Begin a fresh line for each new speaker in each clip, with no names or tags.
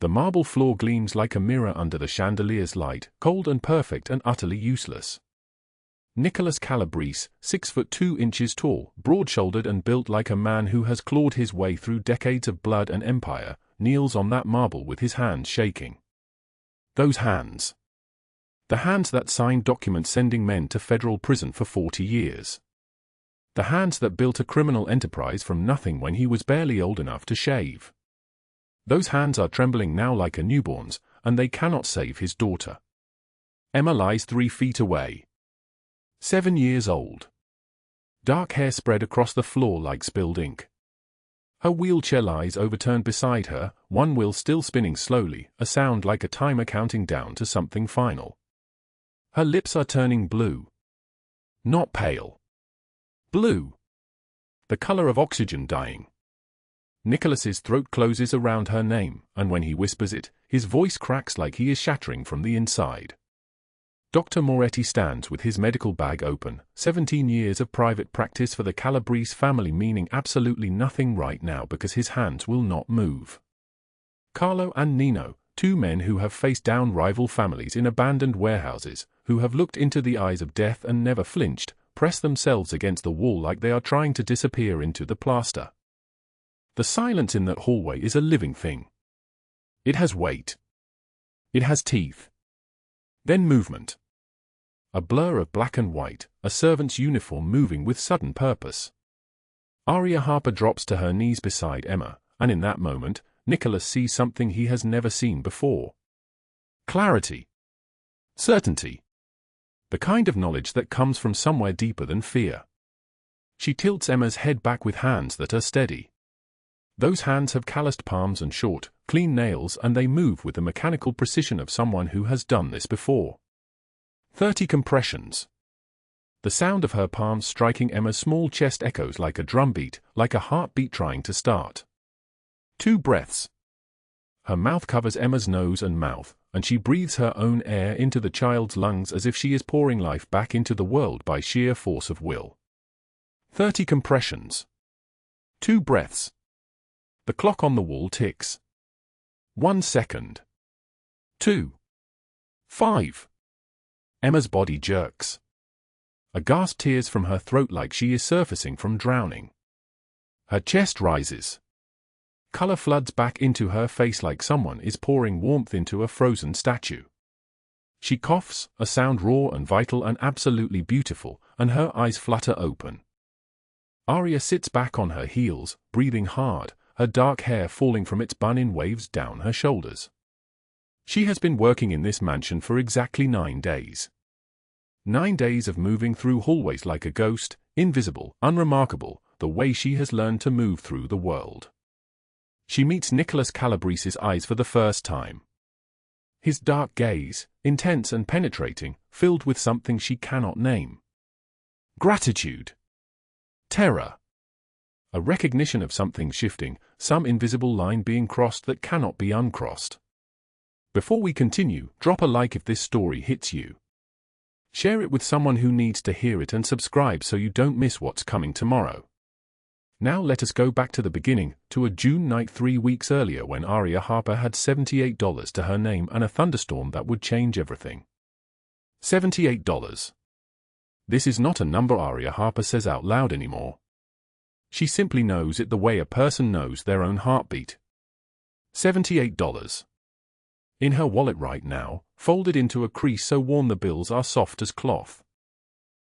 The marble floor gleams like a mirror under the chandelier's light, cold and perfect and utterly useless. Nicholas Calabrese, 6 foot 2 inches tall, broad-shouldered and built like a man who has clawed his way through decades of blood and empire, kneels on that marble with his hands shaking. Those hands. The hands that signed documents sending men to federal prison for 40 years. The hands that built a criminal enterprise from nothing when he was barely old enough to shave. Those hands are trembling now like a newborn's, and they cannot save his daughter. Emma lies 3 feet away. 7 years old. Dark hair spread across the floor like spilled ink. Her wheelchair lies overturned beside her, one wheel still spinning slowly, a sound like a timer counting down to something final. Her lips are turning blue. Not pale. Blue. The color of oxygen dying. Nicholas's throat closes around her name, and when he whispers it, his voice cracks like he is shattering from the inside. Dr. Moretti stands with his medical bag open, 17 years of private practice for the Calabrese family meaning absolutely nothing right now because his hands will not move. Carlo and Nino, 2 men who have faced down rival families in abandoned warehouses, who have looked into the eyes of death and never flinched, press themselves against the wall like they are trying to disappear into the plaster. The silence in that hallway is a living thing. It has weight. It has teeth. Then movement. A blur of black and white, a servant's uniform moving with sudden purpose. Aria Harper drops to her knees beside Emma, and in that moment, Nicholas sees something he has never seen before. Clarity. Certainty. The kind of knowledge that comes from somewhere deeper than fear. She tilts Emma's head back with hands that are steady. Those hands have calloused palms and short, clean nails, and they move with the mechanical precision of someone who has done this before. 30 compressions. The sound of her palms striking Emma's small chest echoes like a drumbeat, like a heartbeat trying to start. 2 breaths. Her mouth covers Emma's nose and mouth, and she breathes her own air into the child's lungs as if she is pouring life back into the world by sheer force of will. 30 compressions. 2 breaths. The clock on the wall ticks. 1 second. 2. 5. Emma's body jerks. A gasp tears from her throat like she is surfacing from drowning. Her chest rises. Color floods back into her face like someone is pouring warmth into a frozen statue. She coughs, a sound raw and vital and absolutely beautiful, and her eyes flutter open. Aria sits back on her heels, breathing hard, her dark hair falling from its bun in waves down her shoulders. She has been working in this mansion for exactly 9 days. 9 days of moving through hallways like a ghost, invisible, unremarkable, the way she has learned to move through the world. She meets Nicholas Calabrese's eyes for the first time. His dark gaze, intense and penetrating, filled with something she cannot name. Gratitude. Terror. A recognition of something shifting, some invisible line being crossed that cannot be uncrossed. Before we continue, drop a like if this story hits you. Share it with someone who needs to hear it and subscribe so you don't miss what's coming tomorrow. Now let us go back to the beginning, to a June night 3 weeks earlier when Aria Harper had $78 to her name and a thunderstorm that would change everything. $78. This is not a number Aria Harper says out loud anymore. She simply knows it the way a person knows their own heartbeat. $78. In her wallet right now, folded into a crease so worn the bills are soft as cloth.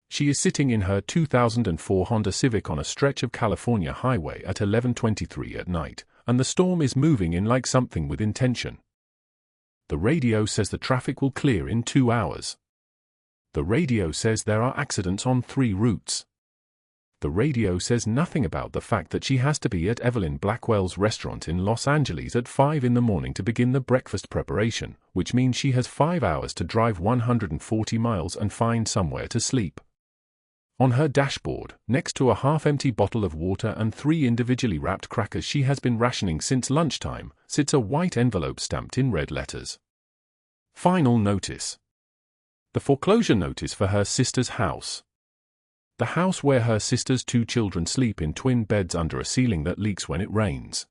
She is sitting in her 2004 Honda Civic on a stretch of California highway at 11:23 at night, and the storm is moving in like something with intention. The radio says the traffic will clear in 2 hours. The radio says there are accidents on 3 routes. The radio says nothing about the fact that she has to be at Evelyn Blackwell's restaurant in Los Angeles at 5 in the morning to begin the breakfast preparation, which means she has 5 hours to drive 140 miles and find somewhere to sleep. On her dashboard, next to a half-empty bottle of water and 3 individually wrapped crackers she has been rationing since lunchtime, sits a white envelope stamped in red letters. Final notice. The foreclosure notice for her sister's house. The house where her sister's 2 children sleep in twin beds under a ceiling that leaks when it rains.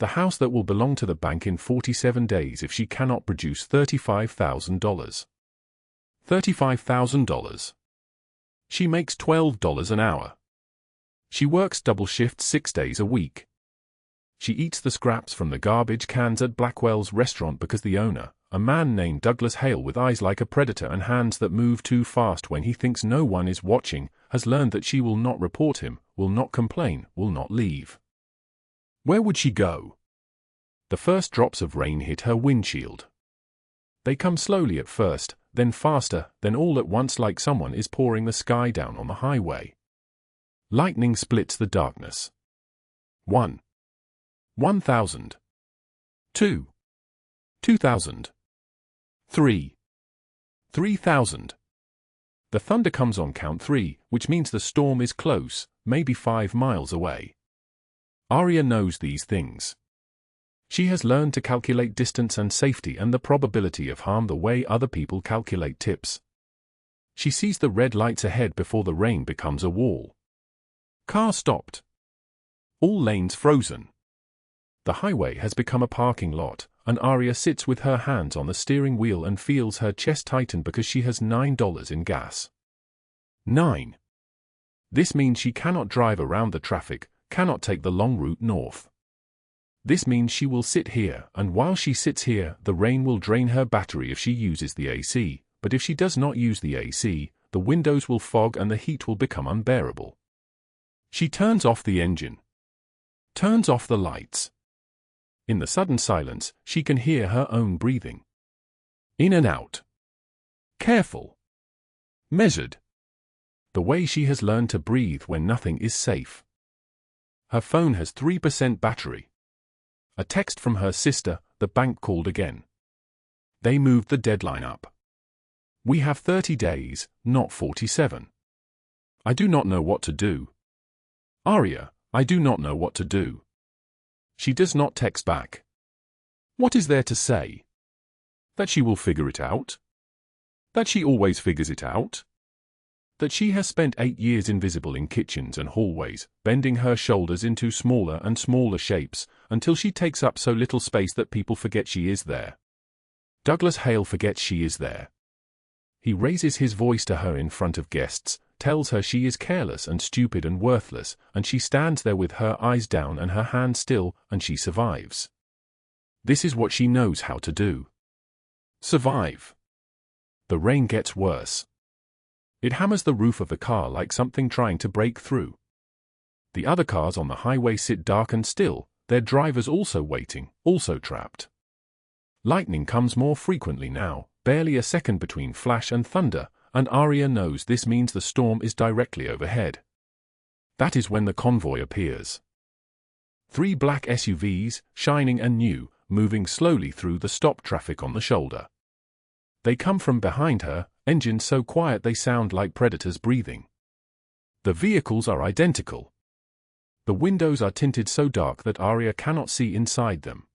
The house that will belong to the bank in 47 days if she cannot produce $35,000. $35,000. She makes $12 an hour. She works double shifts 6 days a week. She eats the scraps from the garbage cans at Blackwell's restaurant because the owner, a man named Douglas Hale with eyes like a predator and hands that move too fast when he thinks no one is watching, has learned that she will not report him, will not complain, will not leave. Where would she go? The first drops of rain hit her windshield. They come slowly at first, then faster, then all at once like someone is pouring the sky down on the highway. Lightning splits the darkness. 1. 1,000. 2. 2,000. 3. 3,000. The thunder comes on count 3, which means the storm is close, maybe 5 miles away. Aria knows these things. She has learned to calculate distance and safety and the probability of harm the way other people calculate tips. She sees the red lights ahead before the rain becomes a wall. Car stopped. All lanes frozen. The highway has become a parking lot, and Aria sits with her hands on the steering wheel and feels her chest tighten because she has $9 in gas. 9. This means she cannot drive around the traffic, cannot take the long route north. This means she will sit here, and while she sits here, the rain will drain her battery if she uses the AC, but if she does not use the AC, the windows will fog and the heat will become unbearable. She turns off the engine. Turns off the lights. In the sudden silence, she can hear her own breathing. In and out. Careful. Measured. The way she has learned to breathe when nothing is safe. Her phone has 3% battery. A text from her sister, the bank called again. They moved the deadline up. We have 30 days, not 47. I do not know what to do. Aria, I do not know what to do. She does not text back. What is there to say? That she will figure it out? That she always figures it out? That she has spent 8 years invisible in kitchens and hallways, bending her shoulders into smaller and smaller shapes, until she takes up so little space that people forget she is there. Douglas Hale forgets she is there. He raises his voice to her in front of guests, tells her she is careless and stupid and worthless, and she stands there with her eyes down and her hands still, and she survives. This is what she knows how to do. Survive. The rain gets worse. It hammers the roof of the car like something trying to break through. The other cars on the highway sit dark and still, their drivers also waiting, also trapped. Lightning comes more frequently now, barely a second between flash and thunder, and Aria knows this means the storm is directly overhead. That is when the convoy appears. 3 black SUVs, shining and new, moving slowly through the stop traffic on the shoulder. They come from behind her, engines so quiet they sound like predators breathing. The vehicles are identical. The windows are tinted so dark that Aria cannot see inside them.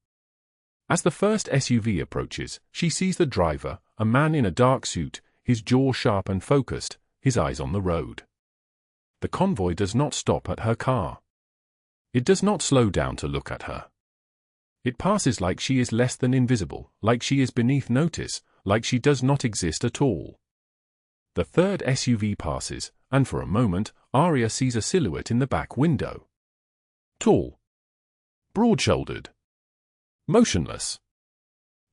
As the first SUV approaches, she sees the driver, a man in a dark suit, his jaw sharp and focused, his eyes on the road. The convoy does not stop at her car. It does not slow down to look at her. It passes like she is less than invisible, like she is beneath notice, like she does not exist at all. The third SUV passes, and for a moment, Aria sees a silhouette in the back window. Tall. Broad-shouldered. Motionless.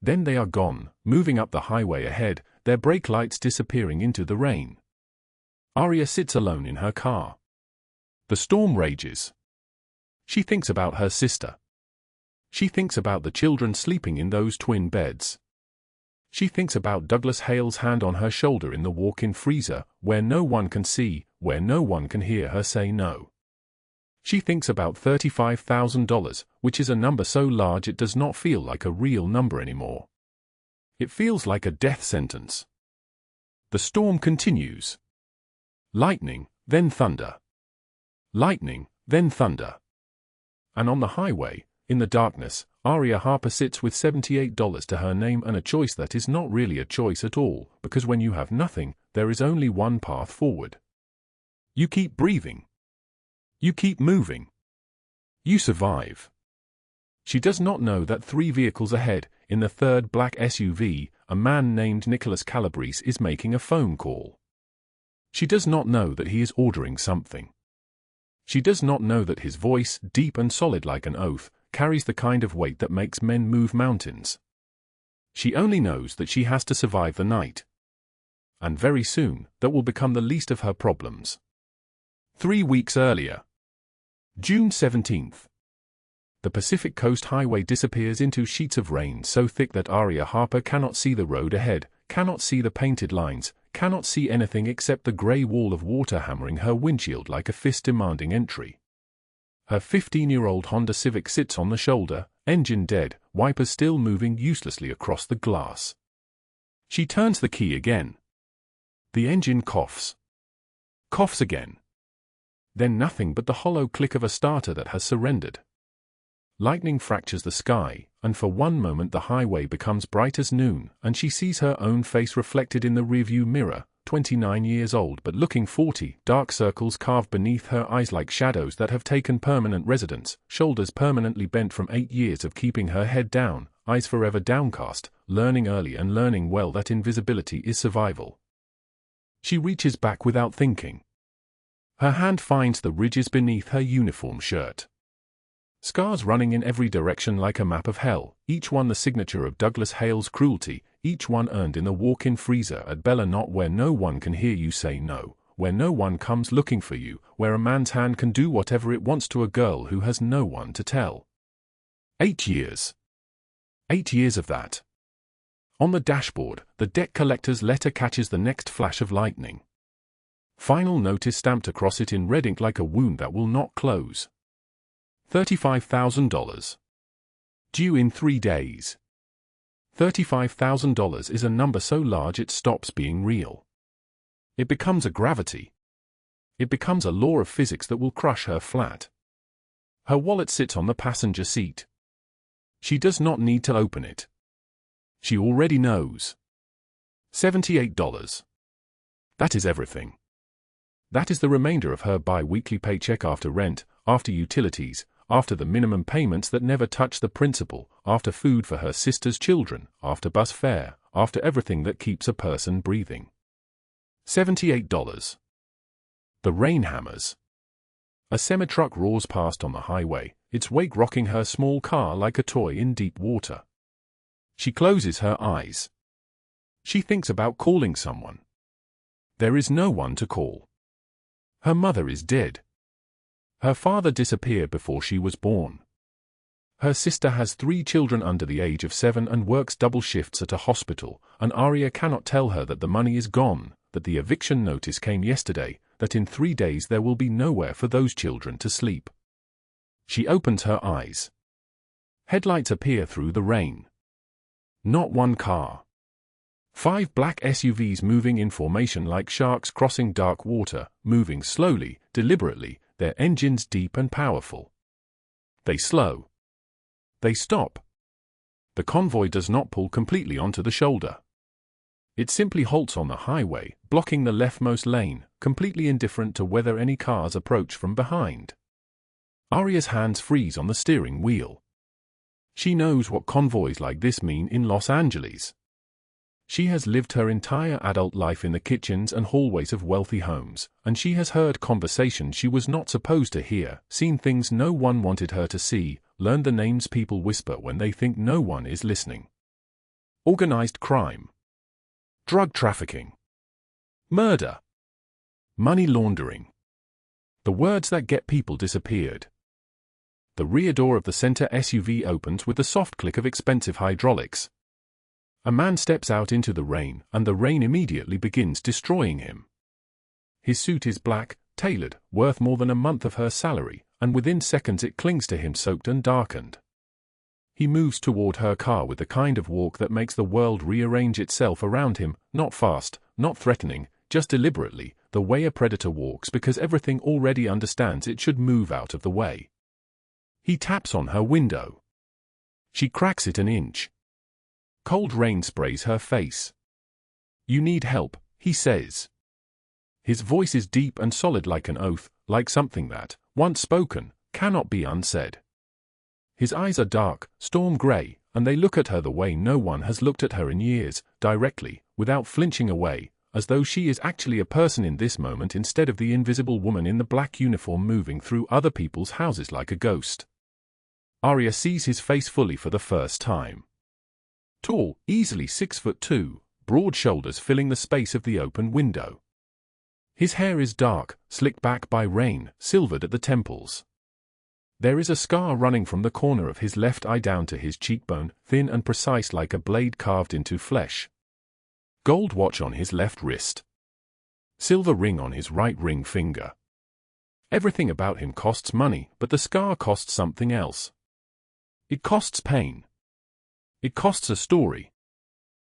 Then they are gone, moving up the highway ahead, their brake lights disappearing into the rain. Aria sits alone in her car. The storm rages. She thinks about her sister. She thinks about the children sleeping in those twin beds. She thinks about Douglas Hale's hand on her shoulder in the walk-in freezer, where no one can see, where no one can hear her say no. She thinks about $35,000, which is a number so large it does not feel like a real number anymore. It feels like a death sentence. The storm continues. Lightning, then thunder. Lightning, then thunder. And on the highway, in the darkness, Aria Harper sits with $78 to her name and a choice that is not really a choice at all, because when you have nothing, there is only one path forward. You keep breathing. You keep moving. You survive. She does not know that 3 vehicles ahead, in the third black SUV, a man named Nicholas Calabrese is making a phone call. She does not know that he is ordering something. She does not know that his voice, deep and solid like an oath, carries the kind of weight that makes men move mountains. She only knows that she has to survive the night. And very soon, that will become the least of her problems. 3 weeks earlier. June 17th. The Pacific Coast Highway disappears into sheets of rain so thick that Aria Harper cannot see the road ahead, cannot see the painted lines, cannot see anything except the grey wall of water hammering her windshield like a fist demanding entry. Her 15-year-old Honda Civic sits on the shoulder, engine dead, wipers still moving uselessly across the glass. She turns the key again. The engine coughs. Coughs again. Then nothing but the hollow click of a starter that has surrendered. Lightning fractures the sky, and for one moment the highway becomes bright as noon, and she sees her own face reflected in the rearview mirror, 29 years old but looking 40, dark circles carved beneath her eyes like shadows that have taken permanent residence, shoulders permanently bent from 8 years of keeping her head down, eyes forever downcast, learning early and learning well that invisibility is survival. She reaches back without thinking. Her hand finds the ridges beneath her uniform shirt. Scars running in every direction like a map of hell, each one the signature of Douglas Hale's cruelty, each one earned in the walk-in freezer at Bella, not where no one can hear you say no, where no one comes looking for you, where a man's hand can do whatever it wants to a girl who has no one to tell. 8 years. 8 years of that. On the dashboard, the debt collector's letter catches the next flash of lightning. Final notice stamped across it in red ink like a wound that will not close. $35,000. Due in 3 days. $35,000 is a number so large it stops being real. It becomes a gravity. It becomes a law of physics that will crush her flat. Her wallet sits on the passenger seat. She does not need to open it. She already knows. $78. That is everything. That is the remainder of her bi-weekly paycheck after rent, after utilities, after the minimum payments that never touch the principal, after food for her sister's children, after bus fare, after everything that keeps a person breathing. $78. The rain hammers. A semi-truck roars past on the highway, its wake rocking her small car like a toy in deep water. She closes her eyes. She thinks about calling someone. There is no one to call. Her mother is dead. Her father disappeared before she was born. Her sister has 3 children under the age of 7 and works double shifts at a hospital, and Aria cannot tell her that the money is gone, that the eviction notice came yesterday, that in 3 days there will be nowhere for those children to sleep. She opens her eyes. Headlights appear through the rain. Not one car. 5 black SUVs moving in formation like sharks crossing dark water, moving slowly, deliberately, their engines deep and powerful. They slow. They stop. The convoy does not pull completely onto the shoulder. It simply halts on the highway, blocking the leftmost lane, completely indifferent to whether any cars approach from behind. Aria's hands freeze on the steering wheel. She knows what convoys like this mean in Los Angeles. She has lived her entire adult life in the kitchens and hallways of wealthy homes, and she has heard conversations she was not supposed to hear, seen things no one wanted her to see, learned the names people whisper when they think no one is listening. Organized crime. Drug trafficking. Murder. Money laundering. The words that get people disappeared. The rear door of the center SUV opens with the soft click of expensive hydraulics. A man steps out into the rain, and the rain immediately begins destroying him. His suit is black, tailored, worth more than a month of her salary, and within seconds it clings to him soaked and darkened. He moves toward her car with the kind of walk that makes the world rearrange itself around him, not fast, not threatening, just deliberately, the way a predator walks because everything already understands it should move out of the way. He taps on her window. She cracks it an inch. Cold rain sprays her face. "You need help," he says. His voice is deep and solid like an oath, like something that, once spoken, cannot be unsaid. His eyes are dark, storm grey, and they look at her the way no one has looked at her in years, directly, without flinching away, as though she is actually a person in this moment instead of the invisible woman in the black uniform moving through other people's houses like a ghost. Aria sees his face fully for the first time. Tall, easily 6'2", broad shoulders filling the space of the open window. His hair is dark, slicked back by rain, silvered at the temples. There is a scar running from the corner of his left eye down to his cheekbone, thin and precise like a blade carved into flesh. Gold watch on his left wrist. Silver ring on his right ring finger. Everything about him costs money, but the scar costs something else. It costs pain. It costs a story.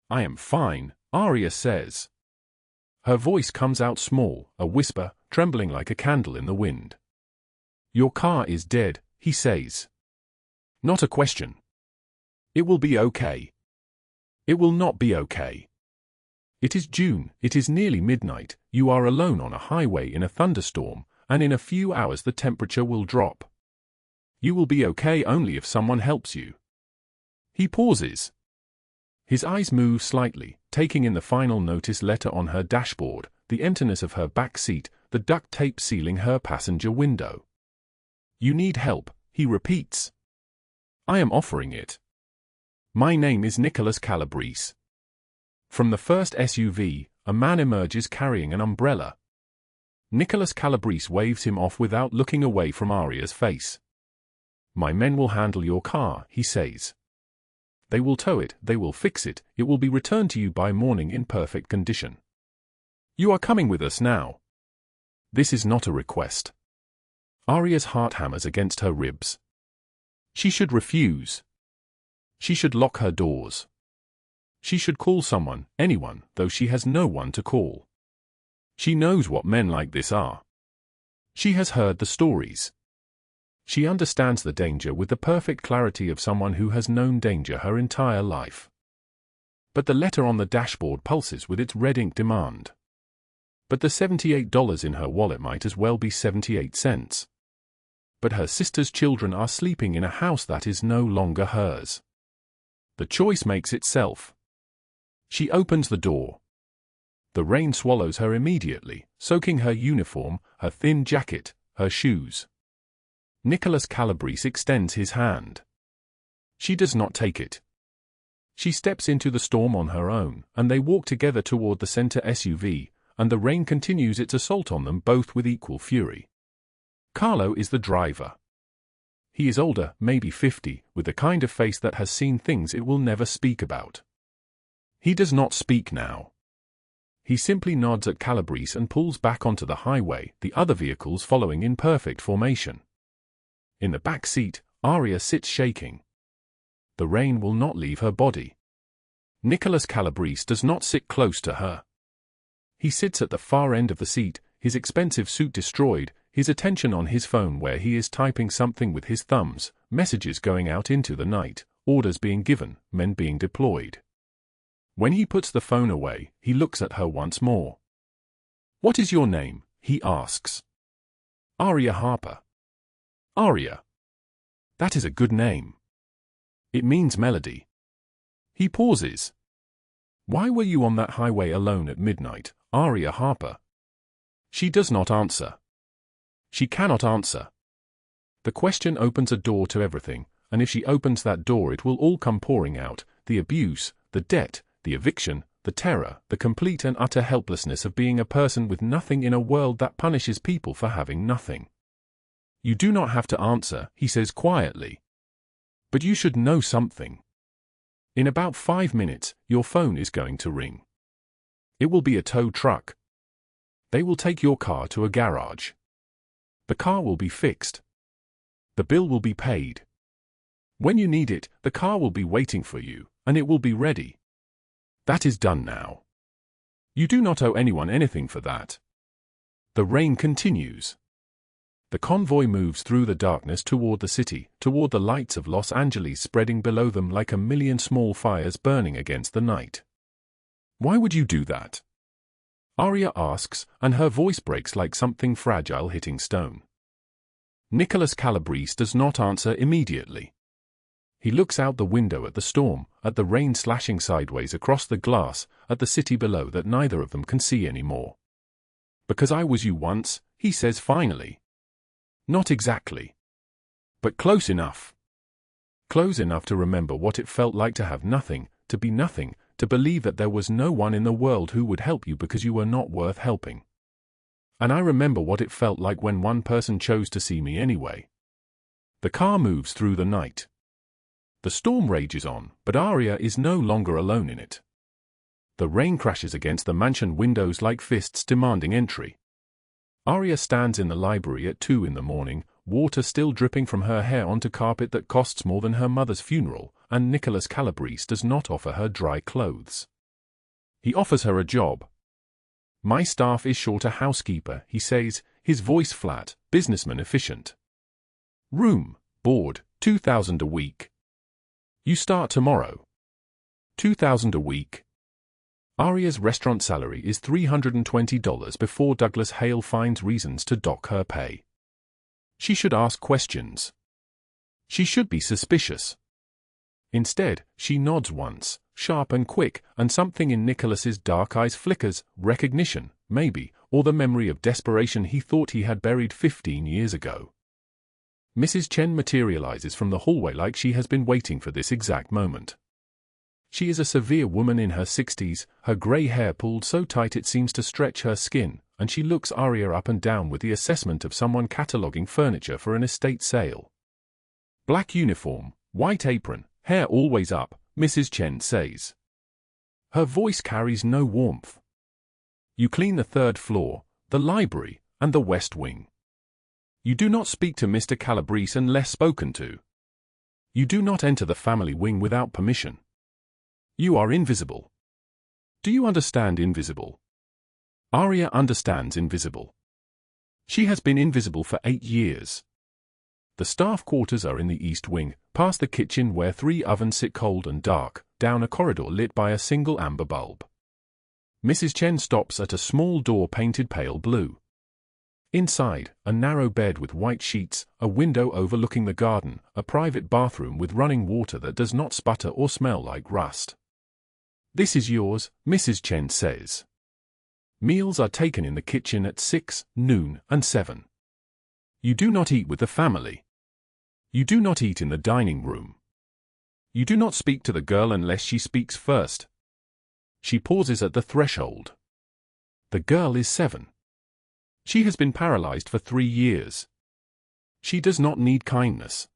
"I am fine," Aria says. Her voice comes out small, a whisper, trembling like a candle in the wind. "Your car is dead," he says. Not a question. "It will be okay." It will not be okay. It is June, it is nearly midnight, you are alone on a highway in a thunderstorm, and in a few hours the temperature will drop. You will be okay only if someone helps you. He pauses. His eyes move slightly, taking in the final notice letter on her dashboard, the emptiness of her back seat, the duct tape sealing her passenger window. "You need help," he repeats. "I am offering it. My name is Nicholas Calabrese." From the first SUV, a man emerges carrying an umbrella. Nicholas Calabrese waves him off without looking away from Aria's face. "My men will handle your car," he says. "They will tow it, they will fix it, it will be returned to you by morning in perfect condition. You are coming with us now." This is not a request. Aria's heart hammers against her ribs. She should refuse. She should lock her doors. She should call someone, anyone, though she has no one to call. She knows what men like this are. She has heard the stories. She understands the danger with the perfect clarity of someone who has known danger her entire life. But the letter on the dashboard pulses with its red ink demand. But the $78 in her wallet might as well be 78 cents. But her sister's children are sleeping in a house that is no longer hers. The choice makes itself. She opens the door. The rain swallows her immediately, soaking her uniform, her thin jacket, her shoes. Nicholas Calabrese extends his hand. She does not take it. She steps into the storm on her own, and they walk together toward the center SUV, and the rain continues its assault on them both with equal fury. Carlo is the driver. He is older, maybe 50, with the kind of face that has seen things it will never speak about. He does not speak now. He simply nods at Calabrese and pulls back onto the highway, the other vehicles following in perfect formation. In the back seat, Aria sits shaking. The rain will not leave her body. Nicholas Calabrese does not sit close to her. He sits at the far end of the seat, his expensive suit destroyed, his attention on his phone where he is typing something with his thumbs, messages going out into the night, orders being given, men being deployed. When he puts the phone away, he looks at her once more. "What is your name?" he asks. "Aria Harper." "Aria. That is a good name. It means melody." He pauses. "Why were you on that highway alone at midnight, Aria Harper?" She does not answer. She cannot answer. The question opens a door to everything, and if she opens that door it will all come pouring out, the abuse, the debt, the eviction, the terror, the complete and utter helplessness of being a person with nothing in a world that punishes people for having nothing. "You do not have to answer," he says quietly. "But you should know something. In about 5 minutes, your phone is going to ring. It will be a tow truck. They will take your car to a garage. The car will be fixed. The bill will be paid. When you need it, the car will be waiting for you, and it will be ready. That is done now. You do not owe anyone anything for that." The rain continues. The convoy moves through the darkness toward the city, toward the lights of Los Angeles spreading below them like a million small fires burning against the night. "Why would you do that?" Aria asks, and her voice breaks like something fragile hitting stone. Nicholas Calabrese does not answer immediately. He looks out the window at the storm, at the rain slashing sideways across the glass, at the city below that neither of them can see anymore. "Because I was you once," he says finally. "Not exactly. But close enough. Close enough to remember what it felt like to have nothing, to be nothing, to believe that there was no one in the world who would help you because you were not worth helping. And I remember what it felt like when one person chose to see me anyway." The car moves through the night. The storm rages on, but Aria is no longer alone in it. The rain crashes against the mansion windows like fists demanding entry. Aria stands in the library at 2 in the morning, water still dripping from her hair onto carpet that costs more than her mother's funeral, and Nicholas Calabrese does not offer her dry clothes. He offers her a job. "My staff is short a housekeeper," he says, his voice flat, businessman efficient. "Room, board, $2,000 a week. You start tomorrow." $2,000 a week. Aria's restaurant salary is $320 before Douglas Hale finds reasons to dock her pay. She should ask questions. She should be suspicious. Instead, she nods once, sharp and quick, and something in Nicholas's dark eyes flickers, recognition, maybe, or the memory of desperation he thought he had buried 15 years ago. Mrs. Chen materializes from the hallway like she has been waiting for this exact moment. She is a severe woman in her 60s, her grey hair pulled so tight it seems to stretch her skin, and she looks Aria up and down with the assessment of someone cataloguing furniture for an estate sale. "Black uniform, white apron, hair always up," Mrs. Chen says. Her voice carries no warmth. "You clean the 3rd floor, the library, and the west wing. You do not speak to Mr. Calabrese unless spoken to. You do not enter the family wing without permission. You are invisible. Do you understand invisible?" Aria understands invisible. She has been invisible for 8 years. The staff quarters are in the east wing, past the kitchen where 3 ovens sit cold and dark, down a corridor lit by a single amber bulb. Mrs. Chen stops at a small door painted pale blue. Inside, a narrow bed with white sheets, a window overlooking the garden, a private bathroom with running water that does not sputter or smell like rust. "This is yours," Mrs. Chen says. Meals are taken in the kitchen at 6, noon, and 7. You do not eat with the family. You do not eat in the dining room. You do not speak to the girl unless she speaks first. She pauses at the threshold. The girl is 7. She has been paralyzed for 3 years. She does not need kindness.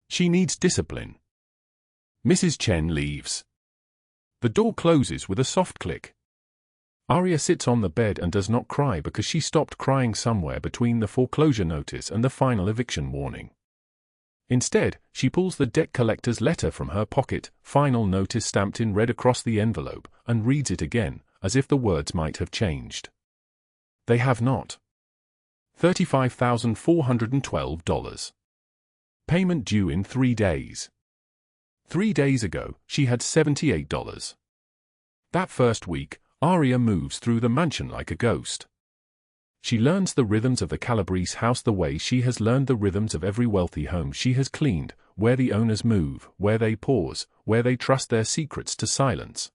She needs discipline. Mrs. Chen leaves. The door closes with a soft click. Aria sits on the bed and does not cry because she stopped crying somewhere between the foreclosure notice and the final eviction warning. Instead, she pulls the debt collector's letter from her pocket, final notice stamped in red across the envelope, and reads it again, as if the words might have changed. They have not. $35,412. Payment due in 3 days. 3 days ago, she had $78. That first week, Aria moves through the mansion like a ghost. She learns the rhythms of the Calabrese house the way she has learned the rhythms of every wealthy home she has cleaned, where the owners move, where they pause, where they trust their secrets to silence.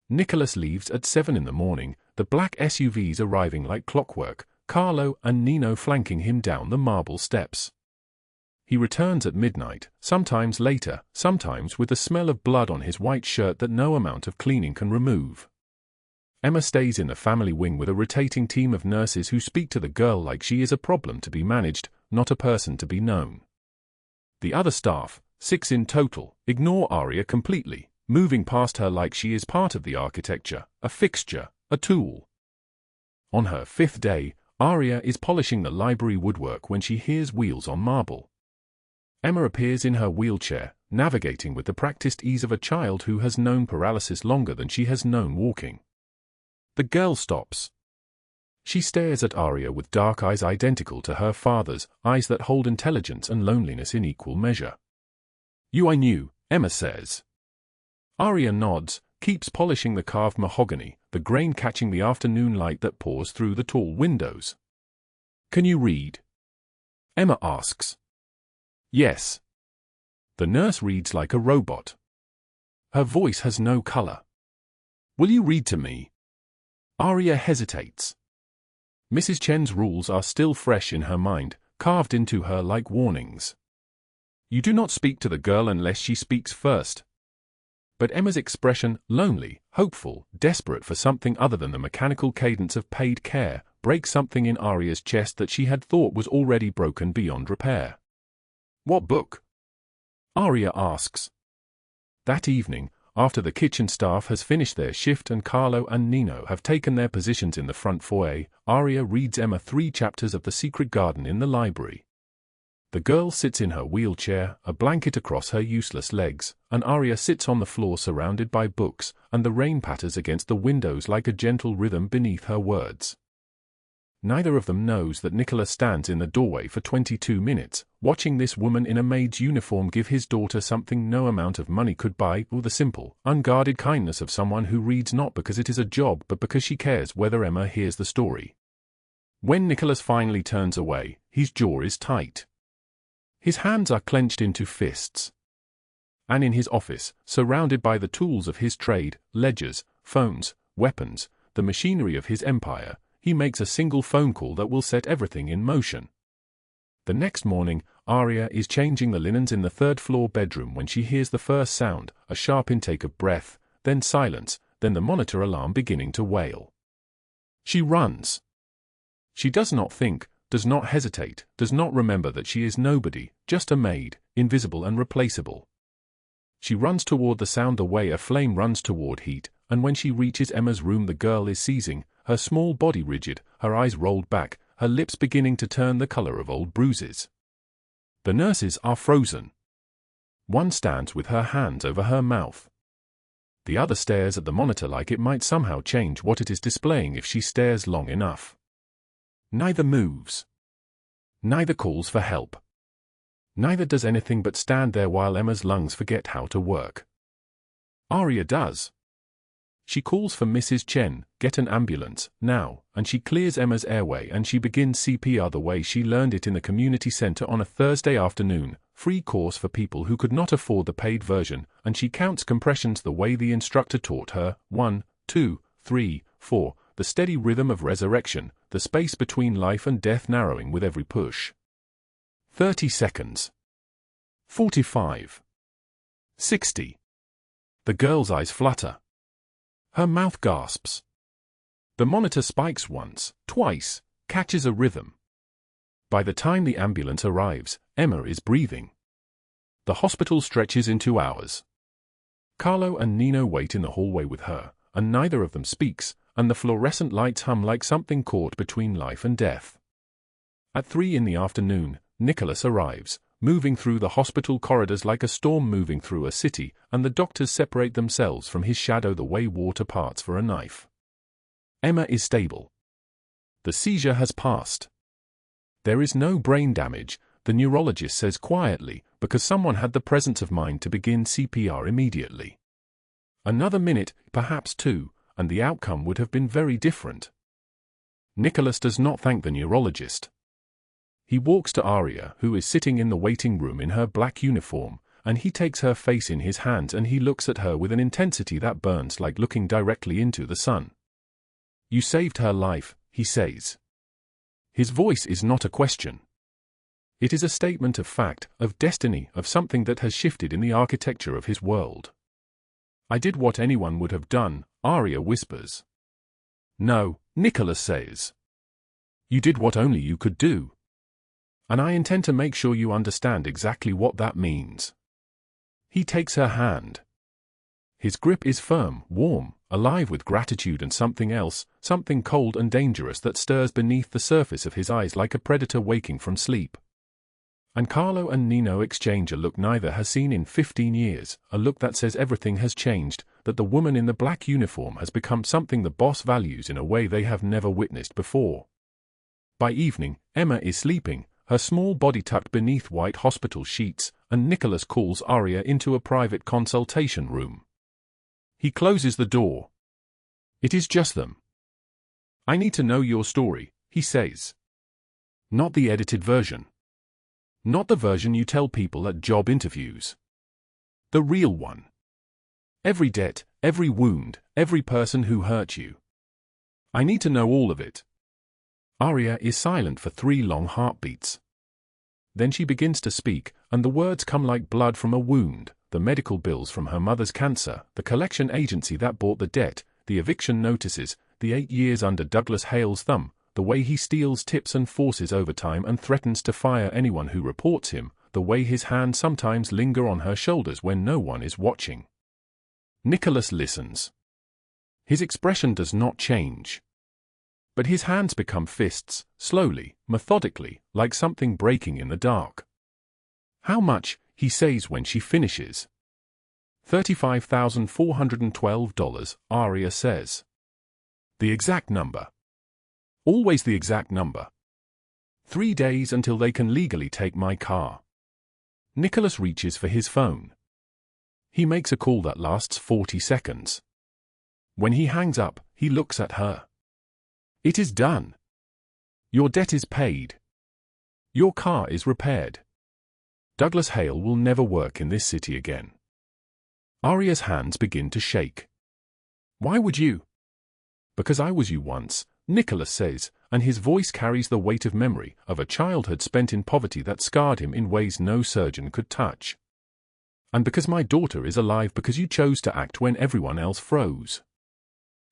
Nicholas leaves at 7 in the morning, the black SUVs arriving like clockwork, Carlo and Nino flanking him down the marble steps. He returns at midnight, sometimes later, sometimes with the smell of blood on his white shirt that no amount of cleaning can remove. Emma stays in the family wing with a rotating team of nurses who speak to the girl like she is a problem to be managed, not a person to be known. The other staff, 6 in total, ignore Aria completely, moving past her like she is part of the architecture, a fixture, a tool. On her 5th day, Aria is polishing the library woodwork when she hears wheels on marble. Emma appears in her wheelchair, navigating with the practiced ease of a child who has known paralysis longer than she has known walking. The girl stops. She stares at Aria with dark eyes identical to her father's, eyes that hold intelligence and loneliness in equal measure. "You I knew," Emma says. Aria nods, keeps polishing the carved mahogany, the grain catching the afternoon light that pours through the tall windows. "Can you read?" Emma asks. "Yes." The nurse reads like a robot. Her voice has no color. Will you read to me? Aria hesitates. Mrs. Chen's rules are still fresh in her mind, carved into her like warnings. You do not speak to the girl unless she speaks first. But Emma's expression, lonely, hopeful, desperate for something other than the mechanical cadence of paid care, breaks something in Aria's chest that she had thought was already broken beyond repair. What book? Aria asks. That evening, after the kitchen staff has finished their shift and Carlo and Nino have taken their positions in the front foyer, Aria reads Emma 3 chapters of The Secret Garden in the library. The girl sits in her wheelchair, a blanket across her useless legs, and Aria sits on the floor surrounded by books, and the rain patters against the windows like a gentle rhythm beneath her words. Neither of them knows that Nicholas stands in the doorway for 22 minutes, watching this woman in a maid's uniform give his daughter something no amount of money could buy, or the simple, unguarded kindness of someone who reads not because it is a job but because she cares whether Emma hears the story. When Nicholas finally turns away, his jaw is tight. His hands are clenched into fists. And in his office, surrounded by the tools of his trade, ledgers, phones, weapons, the machinery of his empire, he makes a single phone call that will set everything in motion. The next morning, Aria is changing the linens in the third-floor bedroom when she hears the first sound, a sharp intake of breath, then silence, then the monitor alarm beginning to wail. She runs. She does not think, does not hesitate, does not remember that she is nobody, just a maid, invisible and replaceable. She runs toward the sound the way a flame runs toward heat, and when she reaches Emma's room the girl is seizing, her small body rigid, her eyes rolled back, her lips beginning to turn the color of old bruises. The nurses are frozen. One stands with her hands over her mouth. The other stares at the monitor like it might somehow change what it is displaying if she stares long enough. Neither moves. Neither calls for help. Neither does anything but stand there while Emma's lungs forget how to work. Aria does. She calls for Mrs. Chen, get an ambulance, now, and she clears Emma's airway and she begins CPR the way she learned it in the community center on a Thursday afternoon, free course for people who could not afford the paid version, and she counts compressions the way the instructor taught her, 1, 2, 3, 4, the steady rhythm of resurrection, the space between life and death narrowing with every push. 30 seconds. 45. 60. The girl's eyes flutter. Her mouth gasps. The monitor spikes once, twice, catches a rhythm. By the time the ambulance arrives, Emma is breathing. The hospital stretches into hours. Carlo and Nino wait in the hallway with her, and neither of them speaks, and the fluorescent lights hum like something caught between life and death. At 3 in the afternoon, Nicholas arrives, moving through the hospital corridors like a storm moving through a city, and the doctors separate themselves from his shadow the way water parts for a knife. Emma is stable. The seizure has passed. There is no brain damage, the neurologist says quietly, because someone had the presence of mind to begin CPR immediately. Another minute, perhaps 2, and the outcome would have been very different. Nicholas does not thank the neurologist. He walks to Aria, who is sitting in the waiting room in her black uniform, and he takes her face in his hands and he looks at her with an intensity that burns like looking directly into the sun. You saved her life, he says. His voice is not a question. It is a statement of fact, of destiny, of something that has shifted in the architecture of his world. I did what anyone would have done, Aria whispers. No, Nicholas says. You did what only you could do. And I intend to make sure you understand exactly what that means. He takes her hand. His grip is firm, warm, alive with gratitude and something else, something cold and dangerous that stirs beneath the surface of his eyes like a predator waking from sleep. And Carlo and Nino exchange a look neither has seen in 15 years, a look that says everything has changed, that the woman in the black uniform has become something the boss values in a way they have never witnessed before. By evening, Emma is sleeping, her small body tucked beneath white hospital sheets, and Nicholas calls Aria into a private consultation room. He closes the door. It is just them. I need to know your story, he says. Not the edited version. Not the version you tell people at job interviews. The real one. Every debt, every wound, every person who hurt you. I need to know all of it. Aria is silent for 3 long heartbeats. Then she begins to speak, and the words come like blood from a wound: the medical bills from her mother's cancer, the collection agency that bought the debt, the eviction notices, the 8 years under Douglas Hale's thumb, the way he steals tips and forces overtime and threatens to fire anyone who reports him, the way his hands sometimes linger on her shoulders when no one is watching. Nicholas listens. His expression does not change. But his hands become fists, slowly, methodically, like something breaking in the dark. How much, he says when she finishes. $35,412, Aria says. The exact number. Always the exact number. 3 days until they can legally take my car. Nicholas reaches for his phone. He makes a call that lasts 40 seconds. When he hangs up, he looks at her. It is done. Your debt is paid. Your car is repaired. Douglas Hale will never work in this city again. Aria's hands begin to shake. Why would you? Because I was you once, Nicholas says, and his voice carries the weight of memory of a childhood spent in poverty that scarred him in ways no surgeon could touch. And because my daughter is alive because you chose to act when everyone else froze.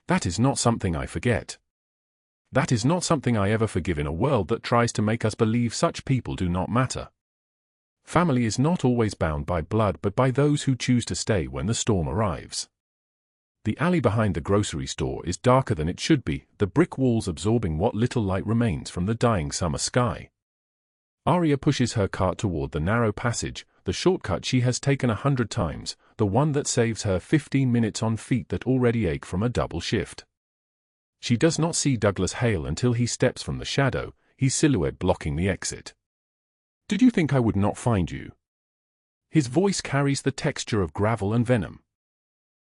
That is not something I forget. That is not something I ever forgive in a world that tries to make us believe such people do not matter. Family is not always bound by blood but by those who choose to stay when the storm arrives. The alley behind the grocery store is darker than it should be, the brick walls absorbing what little light remains from the dying summer sky. Aria pushes her cart toward the narrow passage, the shortcut she has taken 100 times, the one that saves her 15 minutes on feet that already ache from a double shift. She does not see Douglas Hale until he steps from the shadow, his silhouette blocking the exit. Did you think I would not find you? His voice carries the texture of gravel and venom.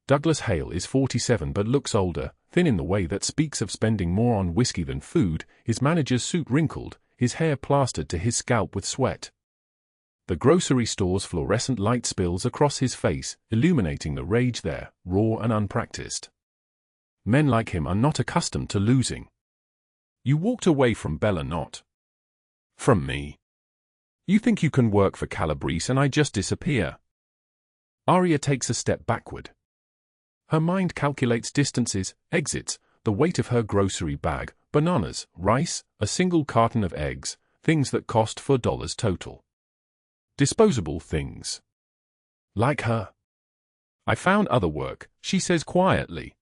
Douglas Hale is 47 but looks older, thin in the way that speaks of spending more on whiskey than food, his manager's suit wrinkled, his hair plastered to his scalp with sweat. The grocery store's fluorescent light spills across his face, illuminating the rage there, raw and unpracticed. Men like him are not accustomed to losing. You walked away from Bella, not from me. You think you can work for Calabrese and I just disappear. Aria takes a step backward. Her mind calculates distances, exits, the weight of her grocery bag, bananas, rice, a single carton of eggs, things that cost $4 total. Disposable things. Like her. I found other work, she says quietly.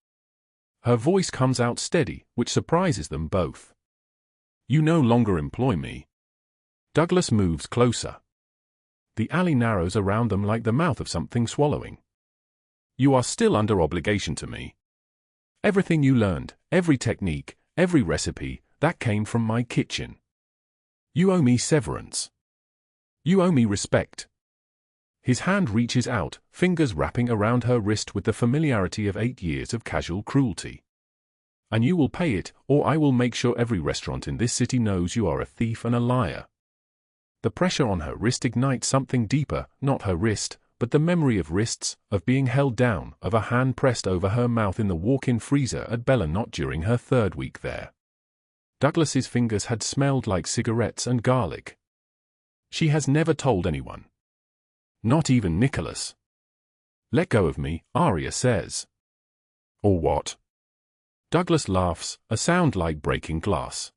Her voice comes out steady, which surprises them both. You no longer employ me. Douglas moves closer. The alley narrows around them like the mouth of something swallowing. You are still under obligation to me. Everything you learned, every technique, every recipe, that came from my kitchen. You owe me severance. You owe me respect. His hand reaches out, fingers wrapping around her wrist with the familiarity of 8 years of casual cruelty. And you will pay it, or I will make sure every restaurant in this city knows you are a thief and a liar. The pressure on her wrist ignites something deeper, not her wrist, but the memory of wrists, of being held down, of a hand pressed over her mouth in the walk-in freezer at Bella Not during her 3rd week there. Douglas's fingers had smelled like cigarettes and garlic. She has never told anyone. Not even Nicholas. Let go of me, Aria says. Or what? Douglas laughs, a sound like breaking glass.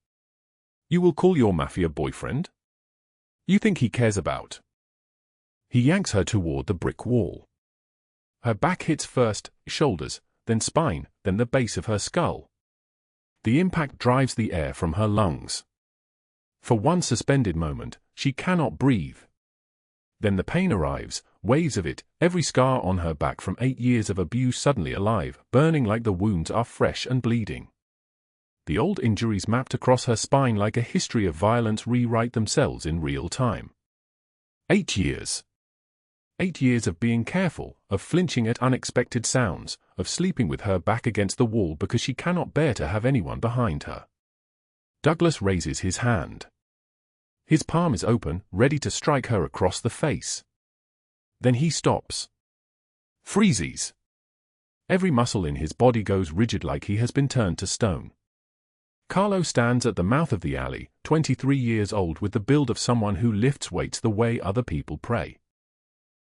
You will call your Mafia boyfriend? You think he cares about? He yanks her toward the brick wall. Her back hits first, shoulders, then spine, then the base of her skull. The impact drives the air from her lungs. For one suspended moment, she cannot breathe. Then the pain arrives, waves of it, every scar on her back from 8 years of abuse suddenly alive, burning like the wounds are fresh and bleeding. The old injuries mapped across her spine like a history of violence rewrite themselves in real time. 8 years. 8 years of being careful, of flinching at unexpected sounds, of sleeping with her back against the wall because she cannot bear to have anyone behind her. Douglas raises his hand. His palm is open, ready to strike her across the face. Then he stops. Freezes. Every muscle in his body goes rigid like he has been turned to stone. Carlo stands at the mouth of the alley, 23 years old, with the build of someone who lifts weights the way other people pray.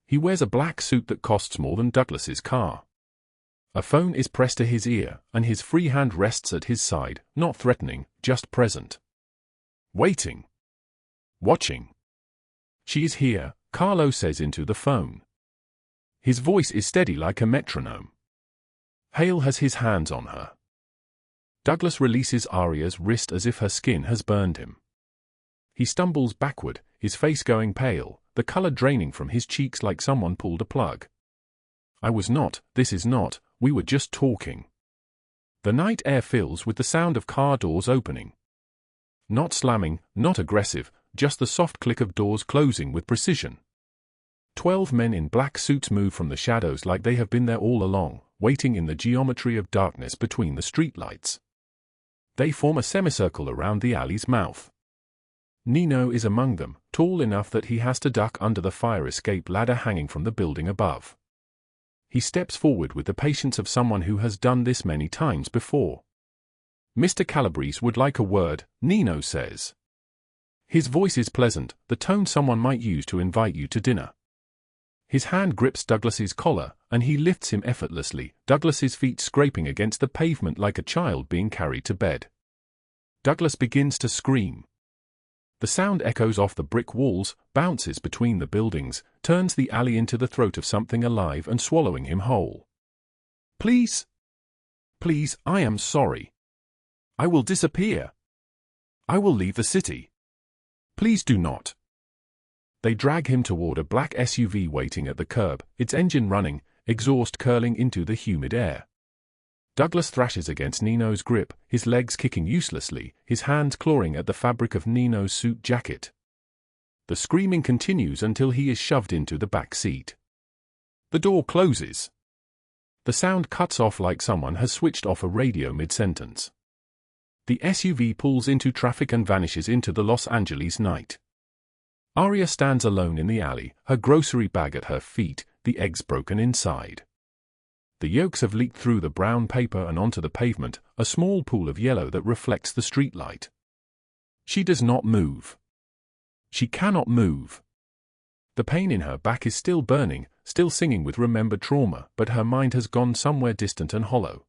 He wears a black suit that costs more than Douglas's car. A phone is pressed to his ear, and his free hand rests at his side, not threatening, just present. Waiting. Watching. She is here, Carlo says into the phone. His voice is steady like a metronome. Hale has his hands on her. Douglas releases Aria's wrist as if her skin has burned him. He stumbles backward, his face going pale, the color draining from his cheeks like someone pulled a plug. This is not, we were just talking. The night air fills with the sound of car doors opening. Not slamming, not aggressive, just the soft click of doors closing with precision. 12 men in black suits move from the shadows like they have been there all along, waiting in the geometry of darkness between the streetlights. They form a semicircle around the alley's mouth. Nino is among them, tall enough that he has to duck under the fire escape ladder hanging from the building above. He steps forward with the patience of someone who has done this many times before. Mr. Calabrese would like a word, Nino says. His voice is pleasant, the tone someone might use to invite you to dinner. His hand grips Douglas's collar, and he lifts him effortlessly, Douglas's feet scraping against the pavement like a child being carried to bed. Douglas begins to scream. The sound echoes off the brick walls, bounces between the buildings, turns the alley into the throat of something alive and swallowing him whole. Please? Please, I am sorry. I will disappear. I will leave the city. Please do not. They drag him toward a black SUV waiting at the curb, its engine running, exhaust curling into the humid air. Douglas thrashes against Nino's grip, his legs kicking uselessly, his hands clawing at the fabric of Nino's suit jacket. The screaming continues until he is shoved into the back seat. The door closes. The sound cuts off like someone has switched off a radio mid-sentence. The SUV pulls into traffic and vanishes into the Los Angeles night. Aria stands alone in the alley, her grocery bag at her feet, the eggs broken inside. The yolks have leaked through the brown paper and onto the pavement, a small pool of yellow that reflects the streetlight. She does not move. She cannot move. The pain in her back is still burning, still singing with remembered trauma, but her mind has gone somewhere distant and hollow.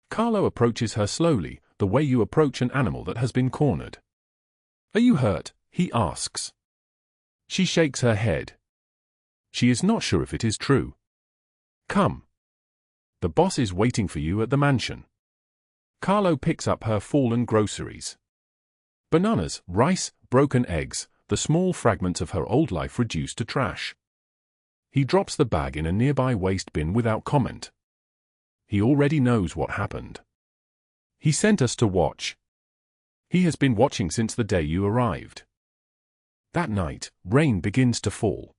Carlo approaches her slowly, the way you approach an animal that has been cornered. Are you hurt? He asks. She shakes her head. She is not sure if it is true. Come. The boss is waiting for you at the mansion. Carlo picks up her fallen groceries. Bananas, rice, broken eggs, the small fragments of her old life reduced to trash. He drops the bag in a nearby waste bin without comment. He already knows what happened. He sent us to watch. He has been watching since the day you arrived. That night, rain begins to fall.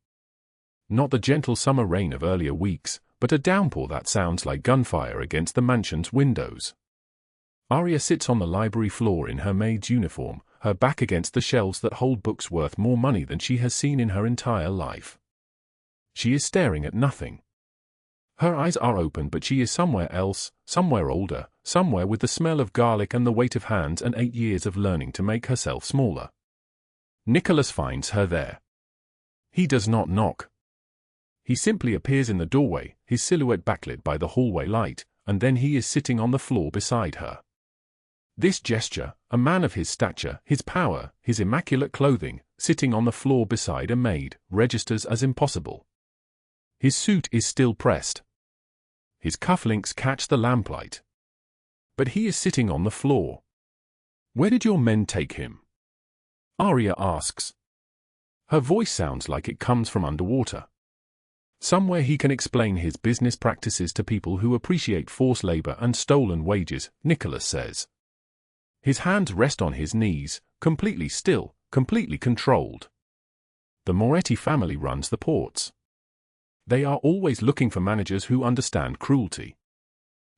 Not the gentle summer rain of earlier weeks, but a downpour that sounds like gunfire against the mansion's windows. Aria sits on the library floor in her maid's uniform, her back against the shelves that hold books worth more money than she has seen in her entire life. She is staring at nothing. Her eyes are open, but she is somewhere else, somewhere older, somewhere with the smell of garlic and the weight of hands and 8 years of learning to make herself smaller. Nicholas finds her there. He does not knock. He simply appears in the doorway, his silhouette backlit by the hallway light, and then he is sitting on the floor beside her. This gesture, a man of his stature, his power, his immaculate clothing, sitting on the floor beside a maid, registers as impossible. His suit is still pressed. His cufflinks catch the lamplight. But he is sitting on the floor. Where did your men take him? Aria asks. Her voice sounds like it comes from underwater. Somewhere he can explain his business practices to people who appreciate forced labor and stolen wages, Nicholas says. His hands rest on his knees, completely still, completely controlled. The Moretti family runs the ports. They are always looking for managers who understand cruelty.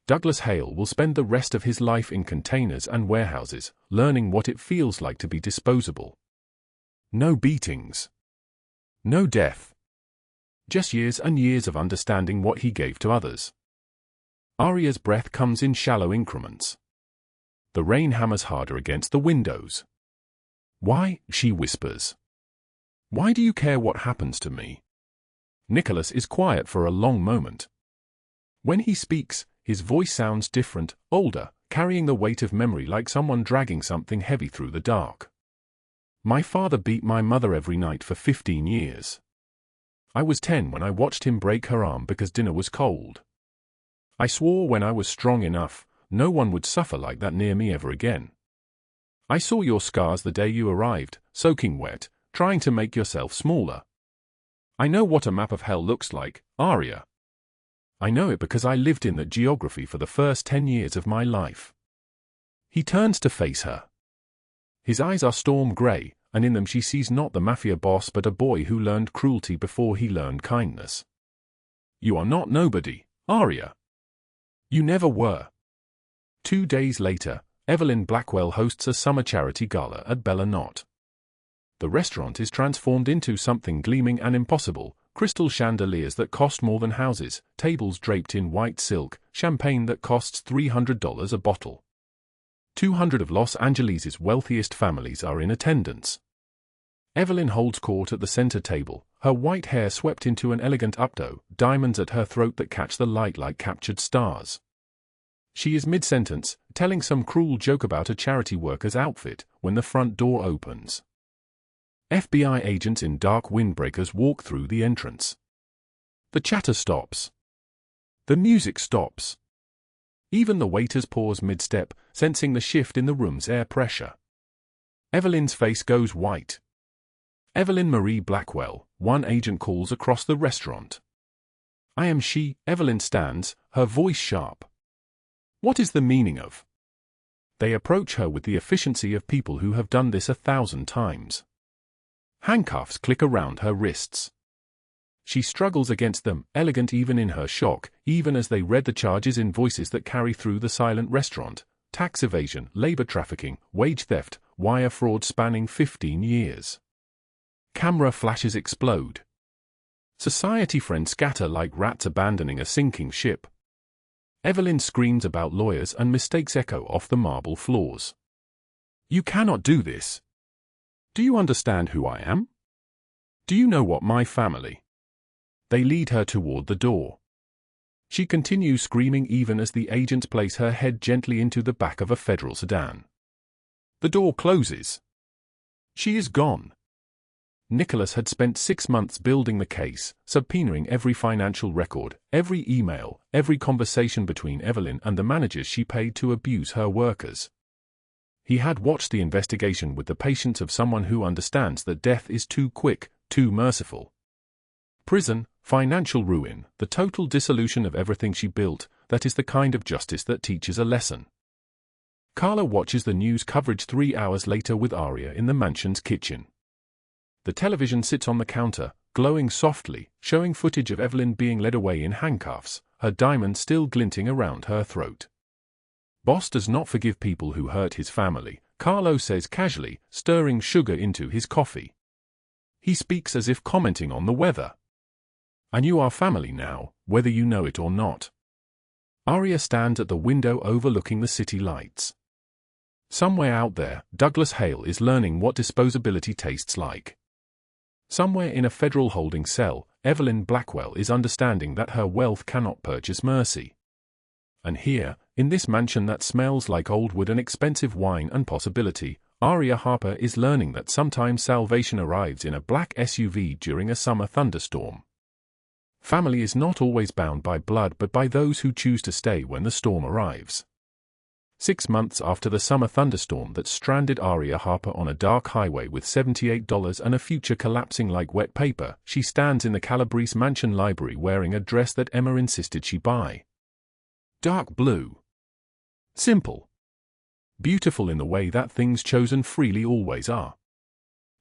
Douglas Hale will spend the rest of his life in containers and warehouses, learning what it feels like to be disposable. No beatings. No death. Just years and years of understanding what he gave to others. Aria's breath comes in shallow increments. The rain hammers harder against the windows. "Why?" she whispers. "Why do you care what happens to me?" Nicholas is quiet for a long moment. When he speaks, his voice sounds different, older, carrying the weight of memory like someone dragging something heavy through the dark. "My father beat my mother every night for 15 years. I was 10 when I watched him break her arm because dinner was cold. I swore when I was strong enough, no one would suffer like that near me ever again. I saw your scars the day you arrived, soaking wet, trying to make yourself smaller. I know what a map of hell looks like, Aria. I know it because I lived in that geography for the first 10 years of my life." He turns to face her. His eyes are storm grey, and in them she sees not the Mafia boss but a boy who learned cruelty before he learned kindness. "You are not nobody, Aria. You never were." 2 days later, Evelyn Blackwell hosts a summer charity gala at Bella Knot. The restaurant is transformed into something gleaming and impossible, crystal chandeliers that cost more than houses, tables draped in white silk, champagne that costs $300 a bottle. 200 of Los Angeles' wealthiest families are in attendance. Evelyn holds court at the center table, her white hair swept into an elegant updo, diamonds at her throat that catch the light like captured stars. She is mid-sentence, telling some cruel joke about a charity worker's outfit, when the front door opens. FBI agents in dark windbreakers walk through the entrance. The chatter stops. The music stops. Even the waiters pause mid-step, sensing the shift in the room's air pressure. Evelyn's face goes white. "Evelyn Marie Blackwell," one agent calls across the restaurant. "I am she." Evelyn stands, her voice sharp. "What is the meaning of?" They approach her with the efficiency of people who have done this 1,000 times. Handcuffs click around her wrists. She struggles against them, elegant even in her shock, even as they read the charges in voices that carry through the silent restaurant: tax evasion, labor trafficking, wage theft, wire fraud spanning 15 years. Camera flashes explode. Society friends scatter like rats abandoning a sinking ship. Evelyn screams about lawyers and mistakes echo off the marble floors. "You cannot do this. Do you understand who I am? Do you know what my family?" They lead her toward the door. She continues screaming even as the agents place her head gently into the back of a federal sedan. The door closes. She is gone. Nicholas had spent 6 months building the case, subpoenaing every financial record, every email, every conversation between Evelyn and the managers she paid to abuse her workers. He had watched the investigation with the patience of someone who understands that death is too quick, too merciful. Prison, financial ruin, the total dissolution of everything she built, that is the kind of justice that teaches a lesson. Carla watches the news coverage 3 hours later with Aria in the mansion's kitchen. The television sits on the counter, glowing softly, showing footage of Evelyn being led away in handcuffs, her diamond still glinting around her throat. "Boss does not forgive people who hurt his family," Carlo says casually, stirring sugar into his coffee. He speaks as if commenting on the weather. "And you are family now, whether you know it or not." Aria stands at the window overlooking the city lights. Somewhere out there, Douglas Hale is learning what disposability tastes like. Somewhere in a federal holding cell, Evelyn Blackwell is understanding that her wealth cannot purchase mercy. And here, in this mansion that smells like old wood and expensive wine and possibility, Aria Harper is learning that sometimes salvation arrives in a black SUV during a summer thunderstorm. Family is not always bound by blood but by those who choose to stay when the storm arrives. 6 months after the summer thunderstorm that stranded Aria Harper on a dark highway with $78 and a future collapsing like wet paper, she stands in the Calabrese mansion library wearing a dress that Emma insisted she buy. Dark blue. Simple. Beautiful in the way that things chosen freely always are.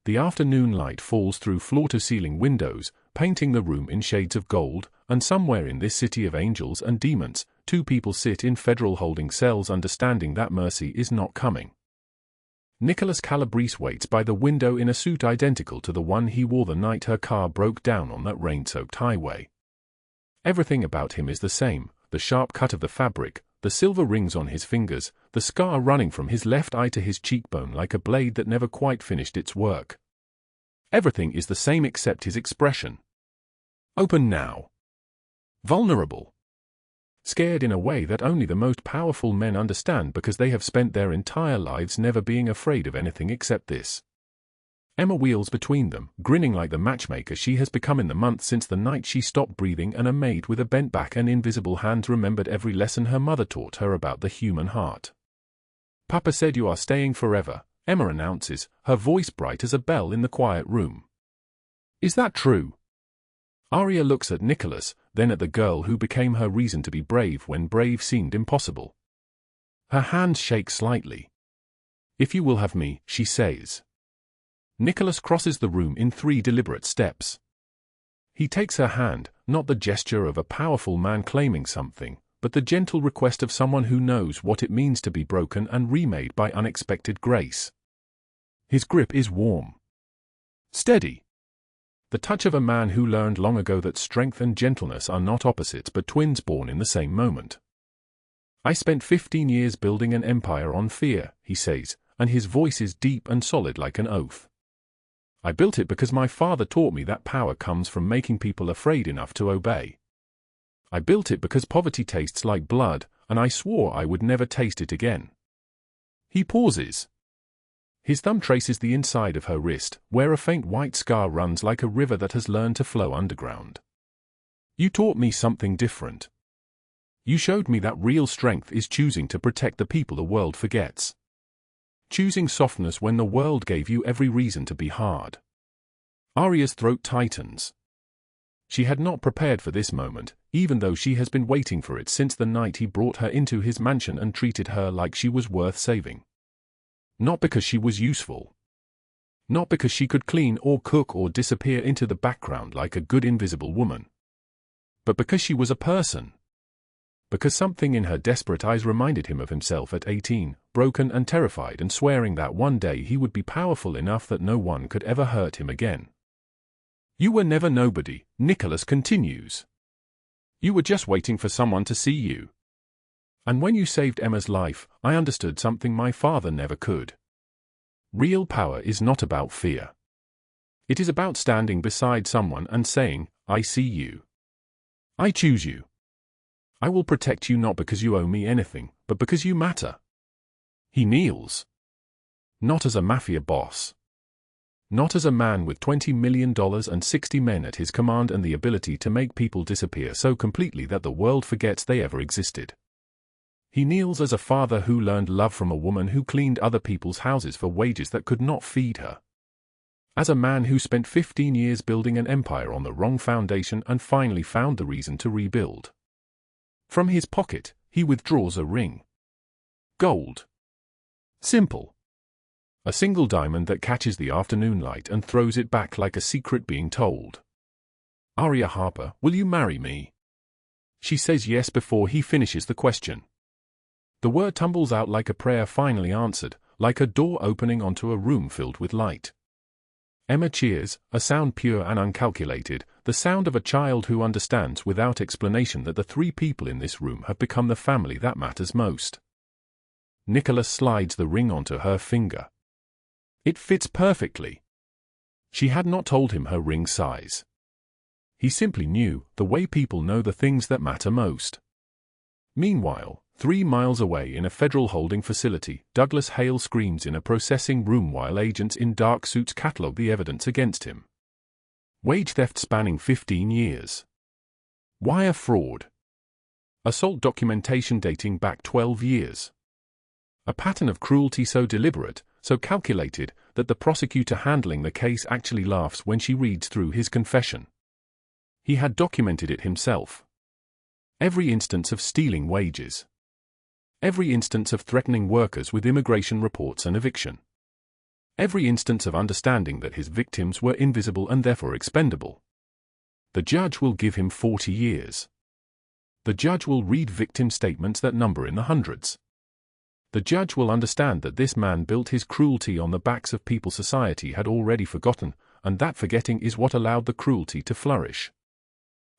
The afternoon light falls through floor-to-ceiling windows, painting the room in shades of gold, and somewhere in this city of angels and demons, 2 people sit in federal holding cells understanding that mercy is not coming. Nicholas Calabrese waits by the window in a suit identical to the one he wore the night her car broke down on that rain-soaked highway. Everything about him is the same: the sharp cut of the fabric, the silver rings on his fingers, the scar running from his left eye to his cheekbone like a blade that never quite finished its work. Everything is the same except his expression. Open now. Vulnerable. Scared in a way that only the most powerful men understand because they have spent their entire lives never being afraid of anything except this. Emma wheels between them, grinning like the matchmaker she has become in the month since the night she stopped breathing and a maid with a bent back and invisible hands remembered every lesson her mother taught her about the human heart. "Papa said you are staying forever," Emma announces, her voice bright as a bell in the quiet room. "Is that true?" Aria looks at Nicholas, then at the girl who became her reason to be brave when brave seemed impossible. Her hands shake slightly. "If you will have me," she says. Nicholas crosses the room in 3 deliberate steps. He takes her hand, not the gesture of a powerful man claiming something, but the gentle request of someone who knows what it means to be broken and remade by unexpected grace. His grip is warm. Steady. The touch of a man who learned long ago that strength and gentleness are not opposites but twins born in the same moment. "I spent 15 years building an empire on fear," he says, and his voice is deep and solid like an oath. "I built it because my father taught me that power comes from making people afraid enough to obey. I built it because poverty tastes like blood, and I swore I would never taste it again." He pauses. His thumb traces the inside of her wrist, where a faint white scar runs like a river that has learned to flow underground. "You taught me something different. You showed me that real strength is choosing to protect the people the world forgets. Choosing softness when the world gave you every reason to be hard." Aria's throat tightens. She had not prepared for this moment, even though she has been waiting for it since the night he brought her into his mansion and treated her like she was worth saving. Not because she was useful. Not because she could clean or cook or disappear into the background like a good invisible woman. But because she was a person. Because something in her desperate eyes reminded him of himself at 18, broken and terrified and swearing that one day he would be powerful enough that no one could ever hurt him again. "You were never nobody," Nicholas continues. "You were just waiting for someone to see you. And when you saved Emma's life, I understood something my father never could. Real power is not about fear. It is about standing beside someone and saying, 'I see you. I choose you. I will protect you not because you owe me anything, but because you matter.'" He kneels. Not as a Mafia boss. Not as a man with $20 million and 60 men at his command and the ability to make people disappear so completely that the world forgets they ever existed. He kneels as a father who learned love from a woman who cleaned other people's houses for wages that could not feed her. As a man who spent 15 years building an empire on the wrong foundation and finally found the reason to rebuild. From his pocket, he withdraws a ring. Gold. Simple. A single diamond that catches the afternoon light and throws it back like a secret being told. "Aria Harper, will you marry me?" She says yes before he finishes the question. The word tumbles out like a prayer finally answered, like a door opening onto a room filled with light. Emma cheers, a sound pure and uncalculated, the sound of a child who understands without explanation that the 3 people in this room have become the family that matters most. Nicholas slides the ring onto her finger. It fits perfectly. She had not told him her ring size. He simply knew, the way people know the things that matter most. Meanwhile, 3 miles away in a federal holding facility, Douglas Hale screams in a processing room while agents in dark suits catalog the evidence against him. Wage theft spanning 15 years. Wire fraud. Assault documentation dating back 12 years. A pattern of cruelty so deliberate, so calculated, that the prosecutor handling the case actually laughs when she reads through his confession. He had documented it himself. Every instance of stealing wages. Every instance of threatening workers with immigration reports and eviction. Every instance of understanding that his victims were invisible and therefore expendable. The judge will give him 40 years. The judge will read victim statements that number in the hundreds. The judge will understand that this man built his cruelty on the backs of people society had already forgotten, and that forgetting is what allowed the cruelty to flourish.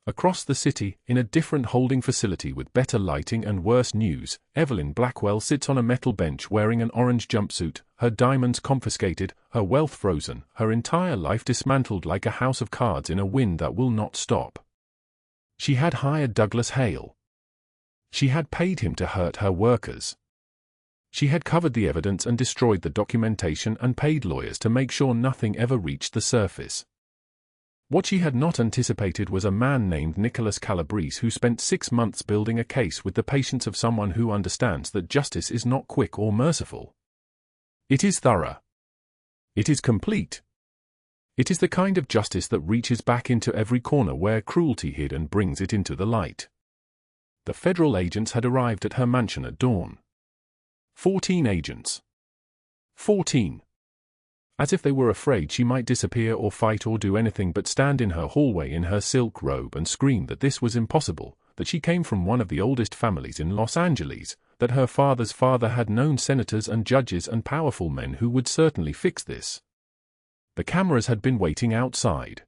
Across the city, in a different holding facility with better lighting and worse news, Evelyn Blackwell sits on a metal bench wearing an orange jumpsuit, her diamonds confiscated, her wealth frozen, her entire life dismantled like a house of cards in a wind that will not stop. She had hired Douglas Hale. She had paid him to hurt her workers. She had covered the evidence and destroyed the documentation and paid lawyers to make sure nothing ever reached the surface. What she had not anticipated was a man named Nicholas Calabrese who spent 6 months building a case with the patience of someone who understands that justice is not quick or merciful. It is thorough. It is complete. It is the kind of justice that reaches back into every corner where cruelty hid and brings it into the light. The federal agents had arrived at her mansion at dawn. 14 agents. 14. As if they were afraid she might disappear or fight or do anything but stand in her hallway in her silk robe and scream that this was impossible, that she came from one of the oldest families in Los Angeles, that her father's father had known senators and judges and powerful men who would certainly fix this. The cameras had been waiting outside.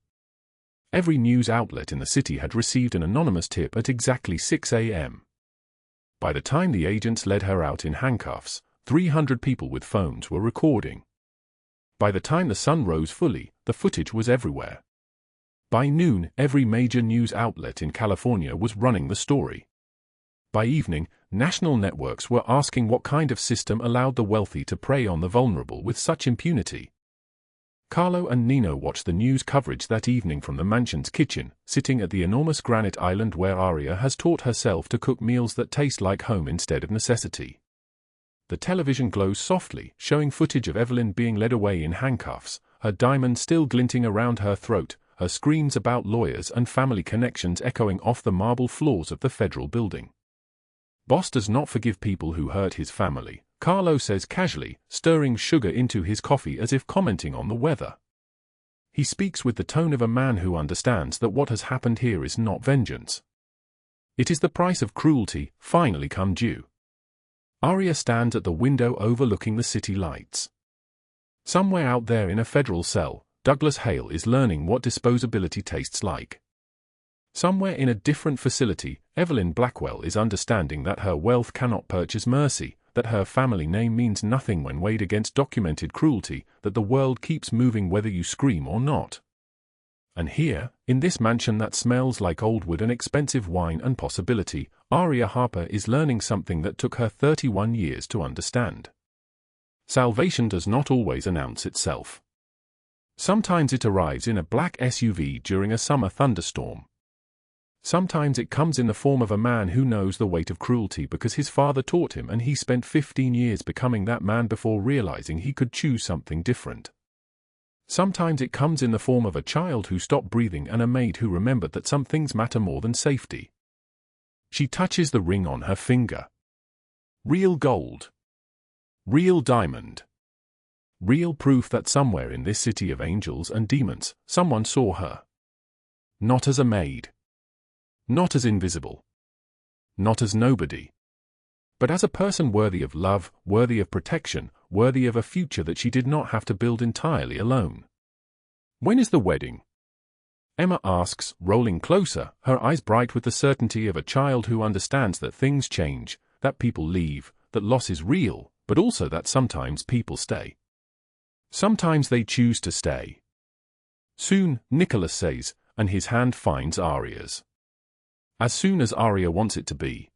Every news outlet in the city had received an anonymous tip at exactly 6 a.m. By the time the agents led her out in handcuffs, 300 people with phones were recording. By the time the sun rose fully, the footage was everywhere. By noon, every major news outlet in California was running the story. By evening, national networks were asking what kind of system allowed the wealthy to prey on the vulnerable with such impunity. Carlo and Nino watched the news coverage that evening from the mansion's kitchen, sitting at the enormous granite island where Aria has taught herself to cook meals that taste like home instead of necessity. The television glows softly, showing footage of Evelyn being led away in handcuffs, her diamond still glinting around her throat, her screams about lawyers and family connections echoing off the marble floors of the federal building. Boss does not forgive people who hurt his family, Carlo says casually, stirring sugar into his coffee as if commenting on the weather. He speaks with the tone of a man who understands that what has happened here is not vengeance. It is the price of cruelty, finally come due. Aria stands at the window overlooking the city lights. Somewhere out there in a federal cell, Douglas Hale is learning what disposability tastes like. Somewhere in a different facility, Evelyn Blackwell is understanding that her wealth cannot purchase mercy, that her family name means nothing when weighed against documented cruelty, that the world keeps moving whether you scream or not. And here, in this mansion that smells like old wood and expensive wine and possibility, Aria Harper is learning something that took her 31 years to understand. Salvation does not always announce itself. Sometimes it arrives in a black SUV during a summer thunderstorm. Sometimes it comes in the form of a man who knows the weight of cruelty because his father taught him and he spent 15 years becoming that man before realizing he could choose something different. Sometimes it comes in the form of a child who stopped breathing and a maid who remembered that some things matter more than safety. She touches the ring on her finger. Real gold. Real diamond. Real proof that somewhere in this city of angels and demons, someone saw her. Not as a maid. Not as invisible. Not as nobody. But as a person worthy of love, worthy of protection, worthy of a future that she did not have to build entirely alone. When is the wedding? Emma asks, rolling closer, her eyes bright with the certainty of a child who understands that things change, that people leave, that loss is real, but also that sometimes people stay. Sometimes they choose to stay. Soon, Nicholas says, and his hand finds Aria's. As soon as Aria wants it to be.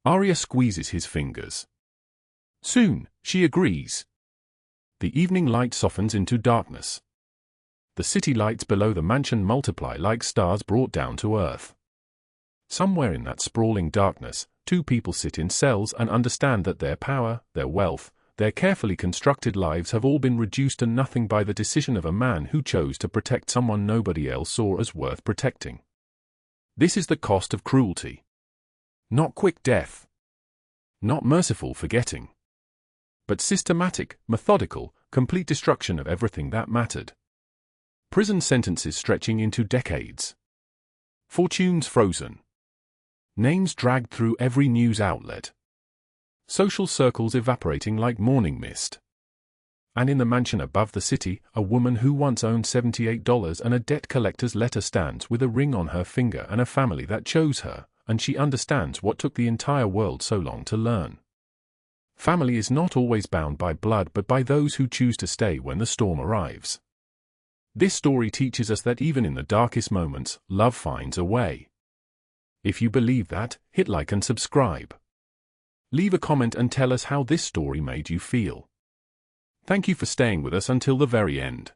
Aria squeezes his fingers. Soon, she agrees. The evening light softens into darkness. The city lights below the mansion multiply like stars brought down to earth. Somewhere in that sprawling darkness, two people sit in cells and understand that their power, their wealth, their carefully constructed lives have all been reduced to nothing by the decision of a man who chose to protect someone nobody else saw as worth protecting. This is the cost of cruelty. Not quick death. Not merciful forgetting. But systematic, methodical, complete destruction of everything that mattered. Prison sentences stretching into decades. Fortunes frozen. Names dragged through every news outlet. social circles evaporating like morning mist. And in the mansion above the city, a woman who once owned $78 and a debt collector's letter stands with a ring on her finger and a family that chose her, and she understands what took the entire world so long to learn. Family is not always bound by blood but by those who choose to stay when the storm arrives. This story teaches us that even in the darkest moments, love finds a way. If you believe that, hit like and subscribe. Leave a comment and tell us how this story made you feel. Thank you for staying with us until the very end.